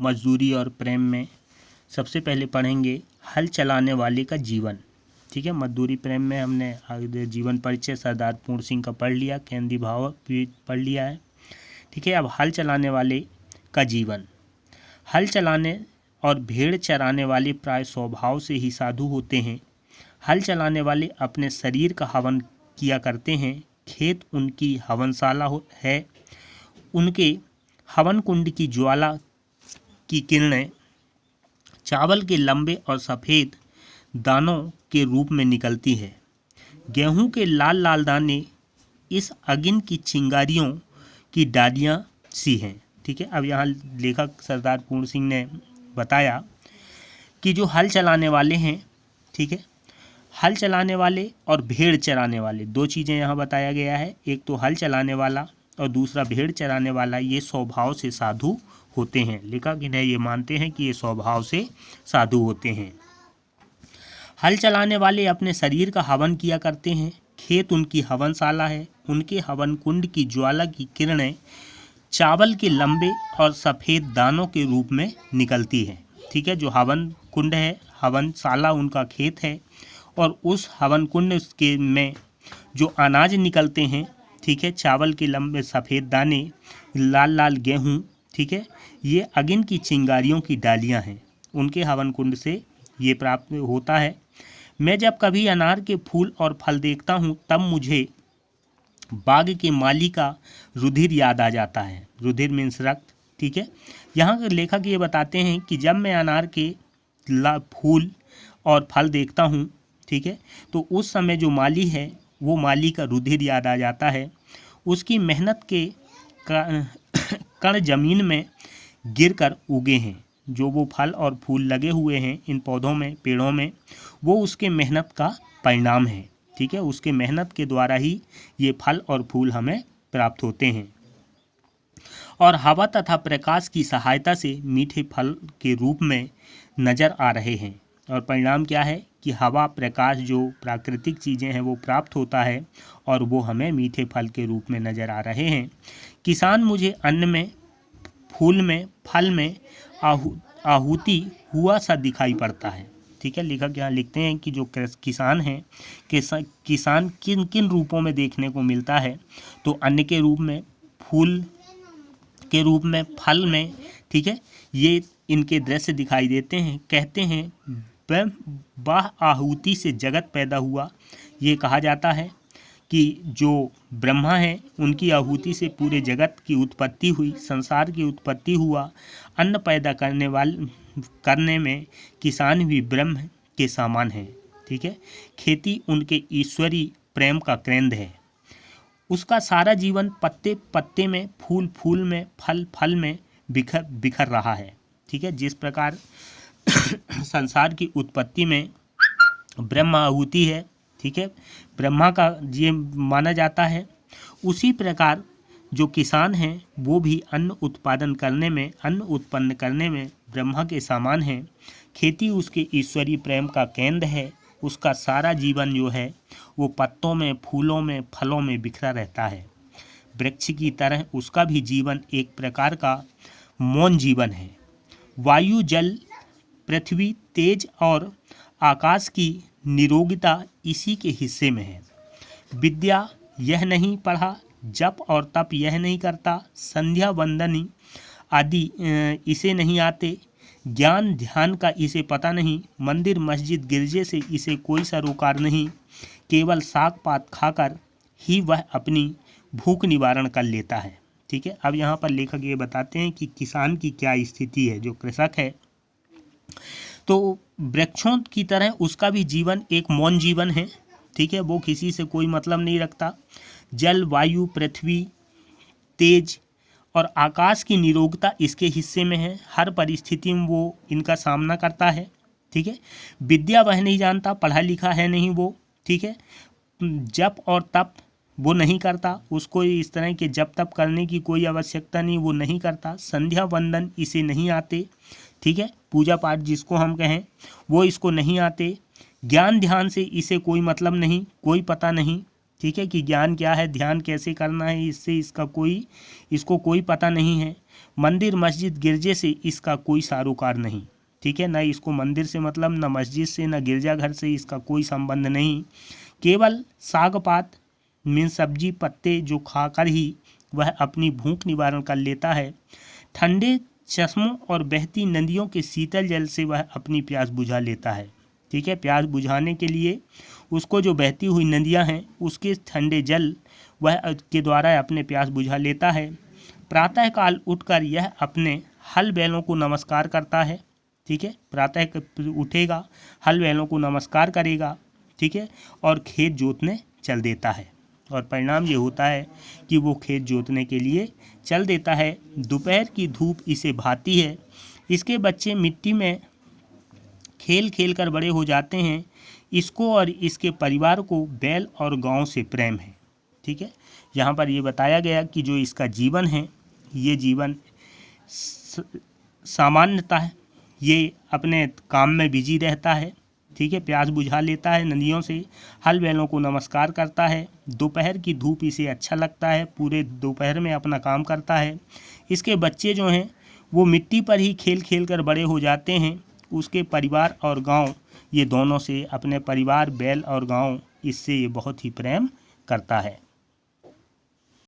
मजदूरी और प्रेम में सबसे पहले पढ़ेंगे हल चलाने वाले का जीवन। ठीक है, मजदूरी प्रेम में हमने जीवन परिचय सरदार पूर्ण सिंह का पढ़ लिया, केंद्रीय भाव भी पढ़ लिया है। ठीक है, अब हल चलाने वाले का जीवन। हल चलाने और भेड़ चराने वाले प्राय स्वभाव से ही साधु होते हैं। हल चलाने वाले अपने शरीर का हवन किया करते हैं। खेत उनकी हवनशाला है। उनके हवन कुंड की ज्वाला की किरणें चावल के लंबे और सफ़ेद दानों के रूप में निकलती है। गेहूं के लाल लाल दाने इस अगिन की चिंगारियों की डालियां सी हैं। ठीक है, अब यहाँ लेखक सरदार पूर्ण सिंह ने बताया कि जो हल चलाने वाले हैं, ठीक है, हल चलाने वाले और भेड़ चराने वाले, दो चीज़ें यहाँ बताया गया है। एक तो हल चलाने वाला और दूसरा भेड़ चराने वाला, ये स्वभाव से साधु होते हैं। लेखक इन्हें ये मानते हैं कि ये स्वभाव से साधु होते हैं। हल चलाने वाले अपने शरीर का हवन किया करते हैं। खेत उनकी हवनशाला है। उनके हवन कुंड की ज्वाला की किरणें चावल के लंबे और सफ़ेद दानों के रूप में निकलती है। ठीक है, जो हवन कुंड है, हवनशाला उनका खेत है, और उस हवन कुंड के में जो अनाज निकलते हैं, ठीक है, चावल के लंबे सफ़ेद दाने, लाल लाल गेहूँ, ठीक है, ये अगिन की चिंगारियों की डालियाँ हैं। उनके हवन कुंड से ये प्राप्त होता है। मैं जब कभी अनार के फूल और फल देखता हूँ तब मुझे बाग के माली का रुधिर याद आ जाता है। रुधिर मीन्स रक्त। ठीक है, यहाँ के लेखक ये बताते हैं कि जब मैं अनार के फूल और फल देखता हूँ, ठीक है, तो उस समय जो माली है वो माली का रुधिर याद आ जाता है। उसकी मेहनत के कण जमीन में गिरकर उगे हैं। जो वो फल और फूल लगे हुए हैं इन पौधों में, पेड़ों में, वो उसके मेहनत का परिणाम है। ठीक है, उसके मेहनत के द्वारा ही ये फल और फूल हमें प्राप्त होते हैं। और हवा तथा प्रकाश की सहायता से मीठे फल के रूप में नज़र आ रहे हैं। और परिणाम क्या है कि हवा, प्रकाश, जो प्राकृतिक चीज़ें हैं वो प्राप्त होता है और वो हमें मीठे फल के रूप में नज़र आ रहे हैं। किसान मुझे अन्न में, फूल में, फल में आहुति हुआ सा दिखाई पड़ता है। ठीक है, लेखक यहाँ लिखते हैं कि जो किसान हैं, किसान किन किन रूपों में देखने को मिलता है, तो अन्न के रूप में, फूल के रूप में, फल में, ठीक है, ये इनके दृश्य दिखाई देते हैं। कहते हैं वाह आहुति से जगत पैदा हुआ। ये कहा जाता है कि जो ब्रह्मा हैं उनकी आहुति से पूरे जगत की उत्पत्ति हुई, संसार की उत्पत्ति हुआ। अन्न पैदा करने में किसान भी ब्रह्म के समान है। ठीक है, खेती उनके ईश्वरी प्रेम का केंद्र है। उसका सारा जीवन पत्ते पत्ते में, फूल फूल में, फल फल में बिखर रहा है। ठीक है, जिस प्रकार संसार की उत्पत्ति में ब्रह्म आहुति है, ठीक है, ब्रह्मा का ये माना जाता है, उसी प्रकार जो किसान हैं वो भी अन्न उत्पादन करने में, अन्न उत्पन्न करने में ब्रह्मा के समान है। खेती उसके ईश्वरीय प्रेम का केंद्र है। उसका सारा जीवन जो है वो पत्तों में, फूलों में, फलों में बिखरा रहता है। वृक्ष की तरह उसका भी जीवन एक प्रकार का मौन जीवन है। वायु, जल, पृथ्वी, तेज और आकाश की निरोगिता इसी के हिस्से में है। विद्या यह नहीं पढ़ा, जप और तप यह नहीं करता, संध्या वंदनी आदि इसे नहीं आते, ज्ञान ध्यान का इसे पता नहीं, मंदिर मस्जिद गिरजे से इसे कोई सरोकार नहीं, केवल साग पात खाकर ही वह अपनी भूख निवारण कर लेता है। ठीक है, अब यहाँ पर लेखक ये बताते हैं कि किसान की क्या स्थिति है। जो कृषक है तो वृक्षों की तरह उसका भी जीवन एक मौन जीवन है। ठीक है, वो किसी से कोई मतलब नहीं रखता। जल, वायु, पृथ्वी, तेज और आकाश की निरोगता इसके हिस्से में है। हर परिस्थिति में वो इनका सामना करता है। ठीक है, विद्या वह नहीं जानता, पढ़ा लिखा है नहीं वो। ठीक है, जप और तप वो नहीं करता, उसको इस तरह के जप तप करने की कोई आवश्यकता नहीं, वो नहीं करता। संध्या वंदन इसे नहीं आते। ठीक है, पूजा पाठ जिसको हम कहें वो इसको नहीं आते। ज्ञान ध्यान से इसे कोई मतलब नहीं, कोई पता नहीं। ठीक है, कि ज्ञान क्या है, ध्यान कैसे करना है, इससे इसको कोई पता नहीं है। मंदिर मस्जिद गिरजे से इसका कोई सारोकार नहीं, ठीक है, ना इसको मंदिर से मतलब, ना मस्जिद से, ना गिरजाघर से इसका कोई संबंध नहीं। केवल साग पात मीन सब्जी पत्ते जो खाकर ही वह अपनी भूख निवारण कर लेता है। ठंडे चश्मों और बहती नदियों के शीतल जल से वह अपनी प्यास बुझा लेता है, ठीक है। प्यास बुझाने के लिए उसको जो बहती हुई नदियां हैं उसके ठंडे जल वह के द्वारा अपने प्यास बुझा लेता है। प्रातःकाल उठकर यह अपने हल बैलों को नमस्कार करता है, ठीक है, प्रातः उठेगा, हल बैलों को नमस्कार करेगा, ठीक है, और खेत जोतने चल देता है। और परिणाम ये होता है कि वो खेत जोतने के लिए चल देता है। दोपहर की धूप इसे भाती है। इसके बच्चे मिट्टी में खेल खेल कर बड़े हो जाते हैं। इसको और इसके परिवार को बैल और गांव से प्रेम है, ठीक है। यहाँ पर ये बताया गया कि जो इसका जीवन है, ये जीवन सामान्यतः ये अपने काम में बिजी रहता है, ठीक है, प्यास बुझा लेता है नदियों से, हल बैलों को नमस्कार करता है, दोपहर की धूप इसे अच्छा लगता है, पूरे दोपहर में अपना काम करता है। इसके बच्चे जो हैं वो मिट्टी पर ही खेल खेल कर बड़े हो जाते हैं। उसके परिवार और गांव, ये दोनों से, अपने परिवार, बैल और गांव, इससे ये बहुत ही प्रेम करता है।